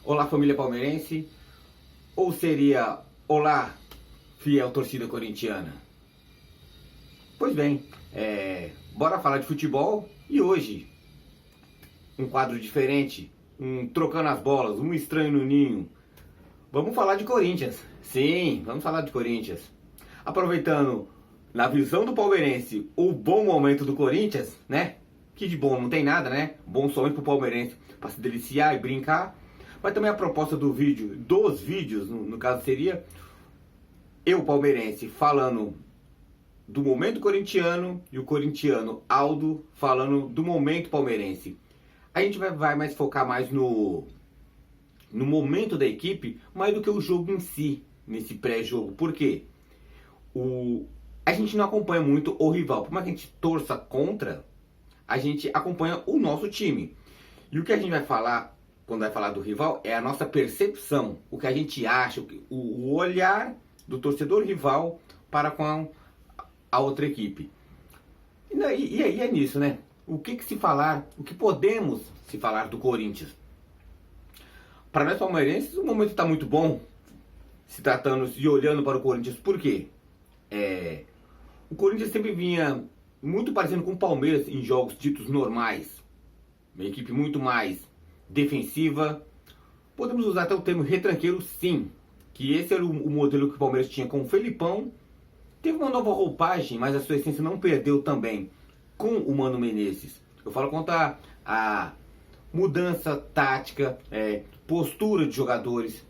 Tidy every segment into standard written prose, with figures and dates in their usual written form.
Olá, família palmeirense, ou seria olá, fiel torcida corintiana? Pois bem, bora falar de futebol e hoje um quadro diferente, trocando as bolas, um estranho no ninho. Vamos falar de Corinthians. Sim, vamos falar de Corinthians. Aproveitando, na visão do palmeirense, o bom momento do Corinthians, né? Que de bom não tem nada, né? Bom somente pro palmeirense para se deliciar e brincar. Mas também a proposta dos vídeos, no caso seria eu, palmeirense, falando do momento corintiano e o corintiano Aldo falando do momento palmeirense. A gente vai mais focar mais no momento da equipe, mais do que o jogo em si, nesse pré-jogo. Por quê? A gente não acompanha muito o rival. Por mais que a gente torça contra, a gente acompanha o nosso time. E o que a gente vai falar, quando vai falar do rival, é a nossa percepção. O que a gente acha, o olhar do torcedor rival para com a outra equipe. E aí é nisso, né? O que se falar, o que podemos se falar do Corinthians? Para nós palmeirenses, o momento está muito bom, se tratando e olhando para o Corinthians. Por quê? O Corinthians sempre vinha muito parecendo com o Palmeiras em jogos ditos normais. Uma equipe muito mais defensiva. Podemos usar até o termo retranqueiro, sim. Que esse era o modelo que o Palmeiras tinha com o Felipão. Teve uma nova roupagem, mas a sua essência não perdeu também com o Mano Menezes. Eu falo quanto a mudança tática, postura de jogadores.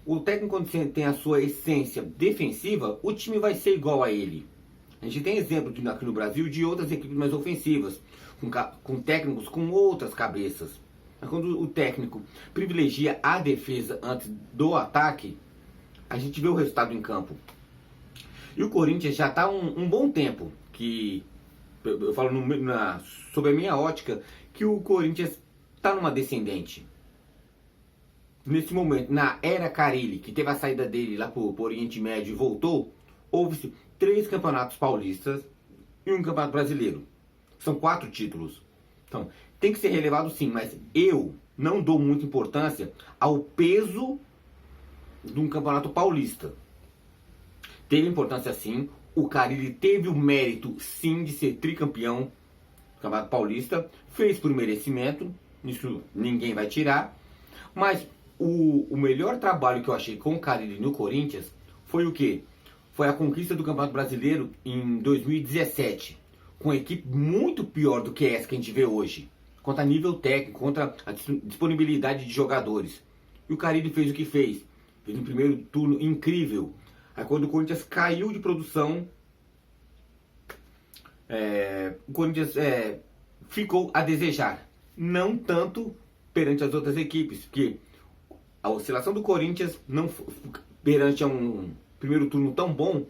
O técnico, quando tem a sua essência defensiva, o time vai ser igual a ele. A gente tem exemplo aqui no Brasil de outras equipes mais ofensivas, com técnicos com outras cabeças. Mas quando o técnico privilegia a defesa antes do ataque, a gente vê o resultado em campo. E o Corinthians já está um bom tempo, que eu falo sobre a minha ótica, que o Corinthians está numa descendente. Nesse momento, na era Carille, que teve a saída dele lá para o Oriente Médio e voltou, houve 3 campeonatos paulistas e um campeonato brasileiro. São 4 títulos. Então, tem que ser relevado sim, mas eu não dou muita importância ao peso de um campeonato paulista. Teve importância sim, o Carille teve o mérito sim de ser tricampeão do campeonato paulista, fez por merecimento, isso ninguém vai tirar, mas o melhor trabalho que eu achei com o Carille no Corinthians foi o quê? Foi a conquista do Campeonato Brasileiro em 2017, com uma equipe muito pior do que essa que a gente vê hoje, quanto a nível técnico, quanto a disponibilidade de jogadores. E o Carille fez o que fez. Fez um primeiro turno incrível. Aí quando o Corinthians caiu de produção, o Corinthians ficou a desejar. Não tanto perante as outras equipes, porque a oscilação do Corinthians não perante um primeiro turno tão bom.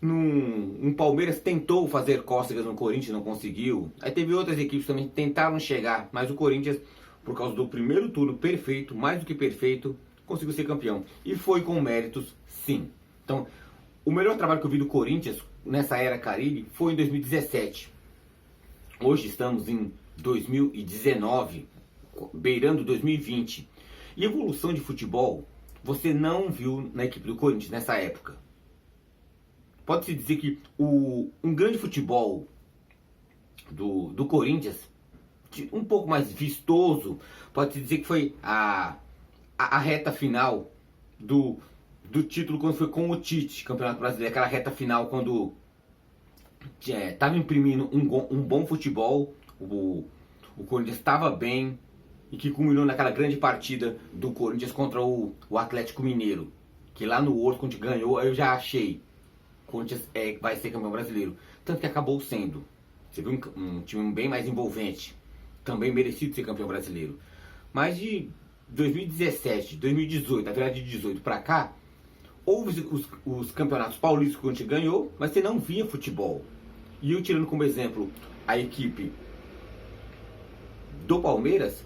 Um Palmeiras tentou fazer cócegas no Corinthians, não conseguiu. Aí teve outras equipes também que tentaram chegar, mas o Corinthians, por causa do primeiro turno perfeito, mais do que perfeito, conseguiu ser campeão. E foi com méritos, sim. Então, o melhor trabalho que eu vi do Corinthians nessa era Carille foi em 2017. Hoje estamos em 2019, beirando 2020. E evolução de futebol, você não viu na equipe do Corinthians nessa época. Pode-se dizer que um grande futebol do Corinthians, um pouco mais vistoso, pode-se dizer que foi a reta final do título quando foi com o Tite, Campeonato Brasileiro. Aquela reta final quando estava imprimindo um bom futebol, o Corinthians estava bem, e que culminou naquela grande partida do Corinthians contra o Atlético Mineiro, que lá no Horto, quando ganhou, eu já achei o Corinthians vai ser campeão brasileiro. Tanto que acabou sendo. Você viu um time bem mais envolvente, também merecido ser campeão brasileiro. Mas de 2017, 2018, a virada de 18 para cá, houve os campeonatos paulistas que a gente ganhou, mas você não via futebol. E eu tirando como exemplo a equipe do Palmeiras,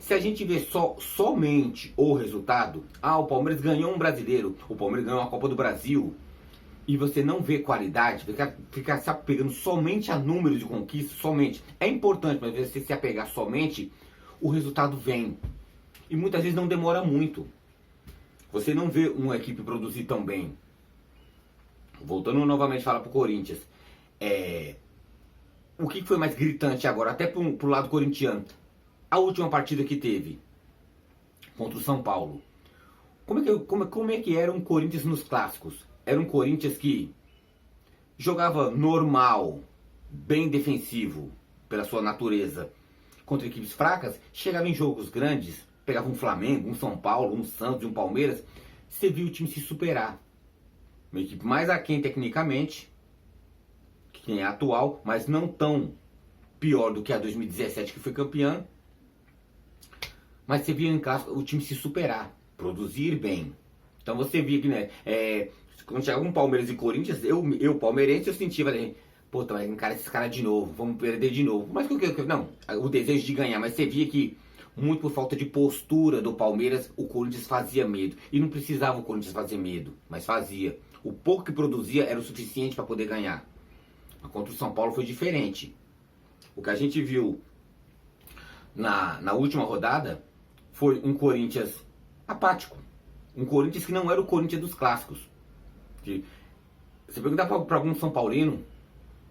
se a gente vê somente o resultado, o Palmeiras ganhou um brasileiro, o Palmeiras ganhou uma Copa do Brasil, e você não vê qualidade, ficar se apegando somente a números de conquista, somente, é importante, mas você se apegar somente, o resultado vem. E muitas vezes não demora muito. Você não vê uma equipe produzir tão bem. Voltando novamente a falar pro Corinthians. O que foi mais gritante agora, até pro lado corintiano? A última partida que teve contra o São Paulo. Como é que era um Corinthians nos clássicos? Era um Corinthians que jogava normal, bem defensivo, pela sua natureza, contra equipes fracas, chegava em jogos grandes, pegava um Flamengo, um São Paulo, um Santos e um Palmeiras, você viu o time se superar. Uma equipe mais aquém tecnicamente, que é a atual, mas não tão pior do que a 2017 que foi campeã. Mas você via em clássico o time se superar, produzir bem. Então você via que, né, quando chegava um Palmeiras e Corinthians, eu palmeirense, eu sentia, pô, vai encarar esses caras de novo, vamos perder de novo. Mas não, o desejo de ganhar, mas você via que, muito por falta de postura do Palmeiras, o Corinthians fazia medo. E não precisava o Corinthians fazer medo, mas fazia. O pouco que produzia era o suficiente para poder ganhar. Mas contra o São Paulo foi diferente. O que a gente viu na última rodada foi um Corinthians apático. Um Corinthians que não era o Corinthians dos clássicos. Que, você perguntar para algum São Paulino,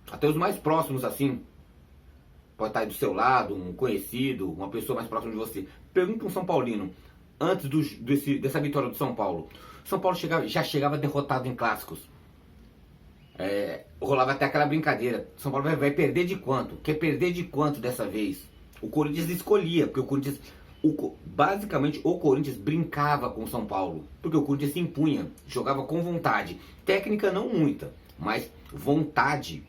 até os mais próximos assim, pode estar aí do seu lado, um conhecido, uma pessoa mais próxima de você. Pergunta um São Paulino, antes dessa vitória do São Paulo. São Paulo já chegava derrotado em clássicos. Rolava até aquela brincadeira. São Paulo vai perder de quanto? Quer perder de quanto dessa vez? O Corinthians escolhia, porque o Corinthians... basicamente o Corinthians brincava com o São Paulo, porque o Corinthians se impunha, jogava com vontade, técnica não muita, mas vontade.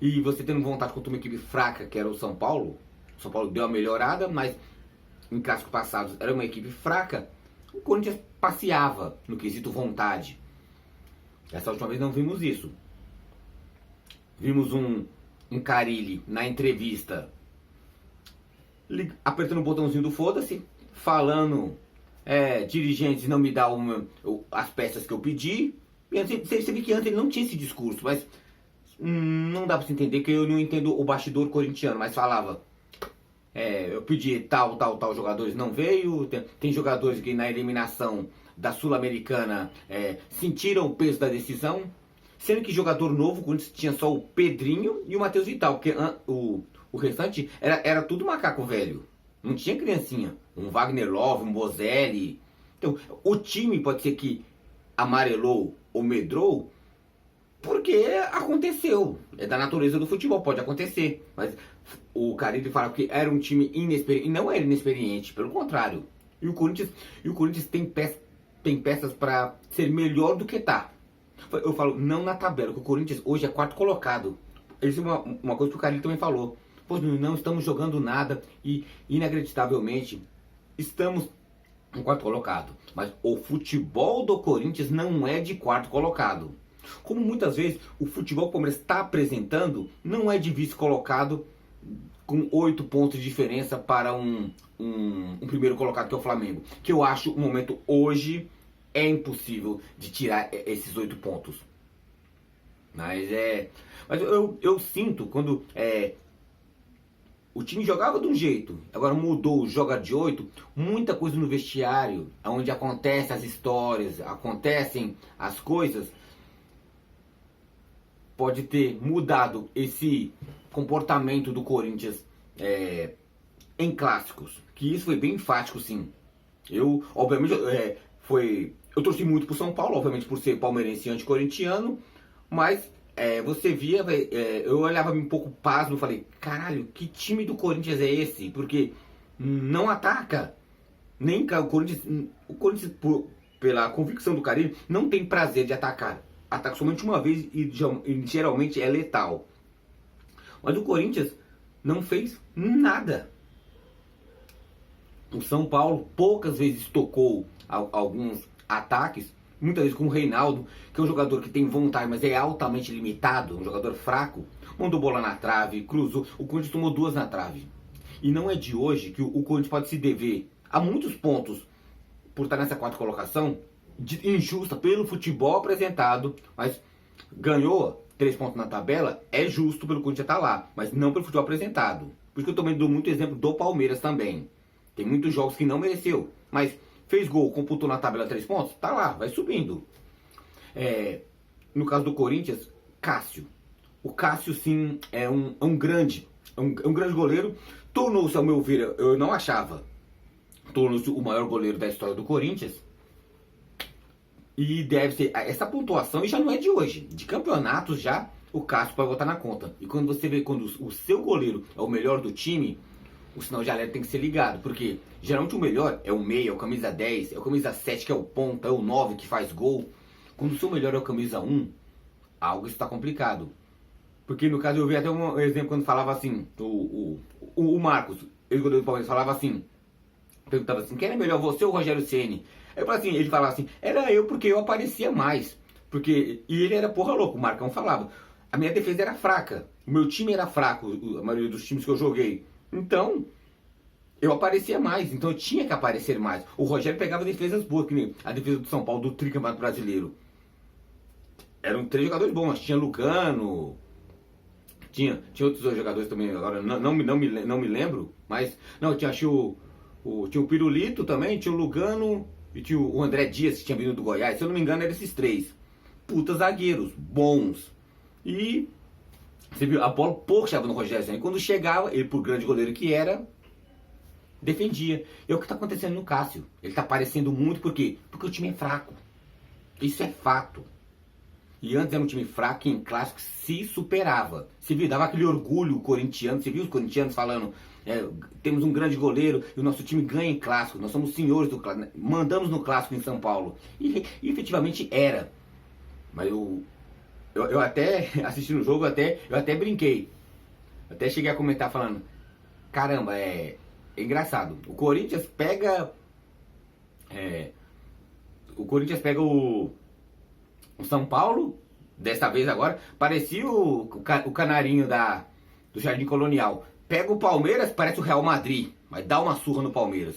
E você tendo vontade contra uma equipe fraca que era o São Paulo deu uma melhorada, mas em clássicos passados era uma equipe fraca, o Corinthians passeava no quesito vontade. Essa última vez não vimos isso. Vimos um Carille na entrevista apertando o botãozinho do foda-se, falando, dirigentes não me dão as peças que eu pedi. E você vê que antes ele não tinha esse discurso, mas não dá pra se entender, que eu não entendo o bastidor corintiano, mas falava, eu pedi tal jogadores, não veio, tem jogadores que na eliminação da Sul-Americana sentiram o peso da decisão, sendo que jogador novo, quando tinha só o Pedrinho e o Matheus Vital, porque o restante era tudo macaco velho. Não tinha criancinha. Um Wagner Love, um Bozelli. Então, o time pode ser que amarelou ou medrou porque aconteceu. É da natureza do futebol, pode acontecer. Mas o Carille fala que era um time inexperiente. E não era inexperiente, pelo contrário. E o Corinthians tem peças para ser melhor do que tá. Eu falo, não na tabela, porque o Corinthians hoje é quarto colocado. Isso é uma coisa que o Carille também falou. Pois não estamos jogando nada e, inacreditavelmente, estamos em quarto colocado. Mas o futebol do Corinthians não é de quarto colocado. Como muitas vezes o futebol que o Palmeiras está apresentando não é de vice colocado com 8 pontos de diferença para um primeiro colocado, que é o Flamengo. Que eu acho, no momento hoje, é impossível de tirar esses 8 pontos. Mas eu sinto quando... o time jogava de um jeito, agora mudou, joga de 8, muita coisa no vestiário, onde acontecem as histórias, acontecem as coisas, pode ter mudado esse comportamento do Corinthians em clássicos, que isso foi bem enfático, sim. Eu, obviamente, eu torci muito pro São Paulo, obviamente por ser palmeirense e anticorintiano, mas... você via, eu olhava um pouco pasmo e falei, caralho, que time do Corinthians é esse? Porque não ataca. Nem o Corinthians pela convicção do Carille, não tem prazer de atacar. Ataca somente uma vez e geralmente é letal. Mas o Corinthians não fez nada. O São Paulo poucas vezes tocou alguns ataques, muitas vezes com o Reinaldo, que é um jogador que tem vontade, mas é altamente limitado, um jogador fraco, mandou bola na trave, cruzou, o Corinthians tomou 2 na trave. E não é de hoje que o Corinthians pode se dever a muitos pontos por estar nessa quarta colocação, injusta pelo futebol apresentado, mas ganhou 3 pontos na tabela, é justo pelo Corinthians estar lá, mas não pelo futebol apresentado. Por isso que eu também dou muito exemplo do Palmeiras também. Tem muitos jogos que não mereceu, mas fez gol, computou na tabela 3 pontos, tá lá, vai subindo. No caso do Corinthians, Cássio. O Cássio, sim, é um grande goleiro. Tornou-se, ao meu ver, eu não achava, tornou-se o maior goleiro da história do Corinthians. E deve ser, essa pontuação, e já não é de hoje, de campeonatos já, o Cássio pode botar na conta. E quando você vê, quando o seu goleiro é o melhor do time, o sinal de alerta tem que ser ligado, porque geralmente o melhor é o meia, é o camisa 10, é o camisa 7 que é o ponta, é o 9 que faz gol. Quando o seu melhor é o camisa 1, algo está complicado. Porque no caso eu vi até um exemplo quando falava assim, o Marcos, ex-goleiro do Palmeiras, falava assim, perguntava assim, quem é melhor, você ou o Rogério Ceni? Ele falava assim, era eu porque eu aparecia mais. E ele era porra louco, o Marcão falava. A minha defesa era fraca, o meu time era fraco, a maioria dos times que eu joguei. Então, eu aparecia mais, então eu tinha que aparecer mais. O Rogério pegava defesas boas, que nem a defesa do São Paulo, do tricampeonato brasileiro. Eram 3 jogadores bons, tinha Lucano, tinha outros 2 jogadores também, agora não me lembro, mas não, tinha o Pirulito também, tinha o Lugano e tinha o André Dias, que tinha vindo do Goiás, se eu não me engano eram esses 3. Puta zagueiros, bons. E você viu, a bola pouco chegava no Rogério Ceni. Quando chegava, ele, por grande goleiro que era, defendia. E é o que está acontecendo no Cássio. Ele está aparecendo muito, por quê? Porque o time é fraco. Isso é fato. E antes era um time fraco que em clássicos se superava. Você viu, dava aquele orgulho corintiano. Você viu os corintianos falando, temos um grande goleiro e o nosso time ganha em clássico. Nós somos senhores do clássico. Mandamos no clássico em São Paulo. E efetivamente era. Mas eu até, assistindo o jogo, eu até brinquei. Até cheguei a comentar falando, caramba, é engraçado. O Corinthians pega o São Paulo, dessa vez agora, parecia o canarinho do Jardim Colonial. Pega o Palmeiras, parece o Real Madrid, mas dá uma surra no Palmeiras.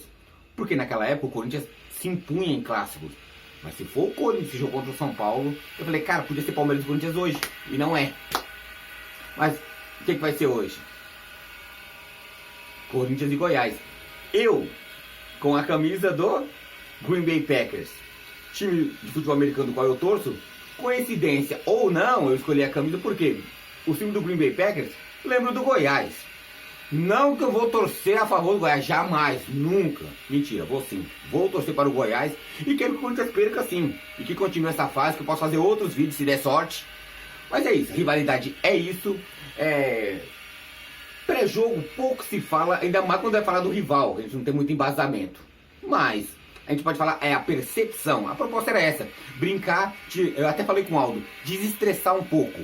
Porque naquela época o Corinthians se impunha em clássicos. Mas se for o Corinthians que jogou contra o São Paulo, eu falei, cara, podia ser Palmeiras e Corinthians hoje. E não é. Mas o que vai ser hoje? Corinthians e Goiás. Eu, com a camisa do Green Bay Packers, time de futebol americano do qual eu torço, coincidência ou não, eu escolhi a camisa porque o time do Green Bay Packers lembra do Goiás. Não que eu vou torcer a favor do Goiás, jamais, nunca. Mentira, vou sim. Vou torcer para o Goiás e quero que o Corinthians perca sim. E que continue essa fase, que eu possa fazer outros vídeos se der sorte. Mas é isso, rivalidade é isso. Pré-jogo pouco se fala, ainda mais quando vai falar do rival, a gente não tem muito embasamento. Mas a gente pode falar, a percepção. A proposta era essa, brincar, eu até falei com o Aldo, desestressar um pouco.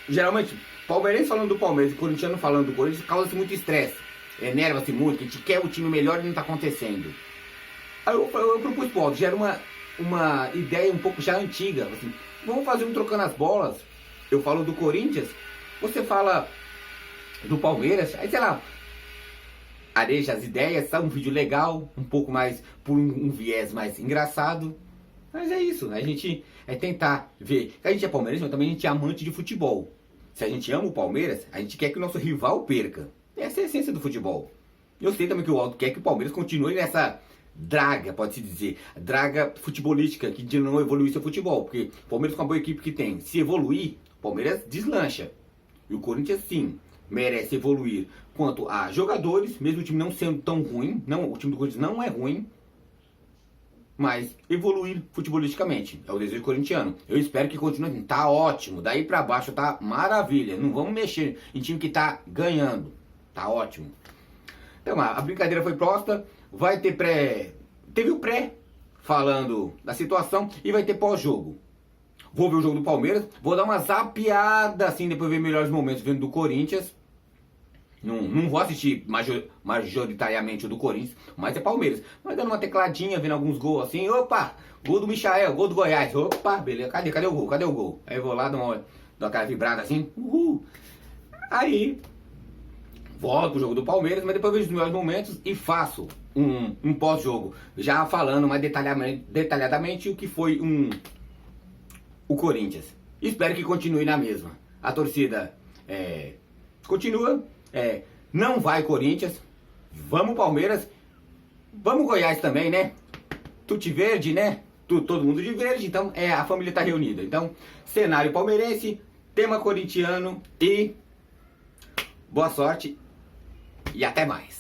Geralmente, palmeirense falando do Palmeiras e corintiano falando do Corinthians causa-se muito estresse. Enerva-se muito, que a gente quer o time melhor e não está acontecendo. Aí eu propus pro Aldo, já era uma ideia um pouco já antiga. Assim, vamos fazer um trocando as bolas. Eu falo do Corinthians, você fala do Palmeiras, aí sei lá, areja as ideias, tá? Um vídeo legal, um pouco mais, por um viés mais engraçado. Mas é isso, a gente tentar ver. A gente é palmeirense, mas também a gente é amante de futebol. Se a gente ama o Palmeiras, a gente quer que o nosso rival perca. Essa é a essência do futebol. Eu sei também que o Aldo quer que o Palmeiras continue nessa draga, pode-se dizer, draga futebolística, que de não evoluir seu futebol. Porque o Palmeiras, com a boa equipe que tem, se evoluir, o Palmeiras deslancha. E o Corinthians, sim, merece evoluir quanto a jogadores, mesmo o time não sendo tão ruim. Não, o time do Corinthians não é ruim, mas evoluir futebolisticamente. É o desejo corintiano. Eu espero que continue assim. Tá ótimo. Daí pra baixo tá maravilha. Não vamos mexer em time que tá ganhando. Tá ótimo. Então a brincadeira foi posta. Vai ter Teve o pré falando da situação e vai ter pós-jogo. Vou ver o jogo do Palmeiras. Vou dar uma zapeada assim, depois ver melhores momentos vendo do Corinthians. Não vou assistir majoritariamente o do Corinthians, mas é Palmeiras. Mas dando uma tecladinha, vendo alguns gols assim, opa, gol do Michael, gol do Goiás, opa, beleza, cadê o gol, cadê o gol? Aí eu vou lá, dou aquela vibrada assim, uhul. Aí, volto pro jogo do Palmeiras, mas depois vejo os melhores momentos e faço um pós-jogo, já falando mais detalhadamente o que foi o Corinthians. Espero que continue na mesma. A torcida continua. Não vai Corinthians, Vamos Palmeiras, vamos Goiás também, né? Tutti verde, né? Todo mundo de verde, então a família tá reunida. Então, cenário palmeirense, tema corintiano e boa sorte e até mais.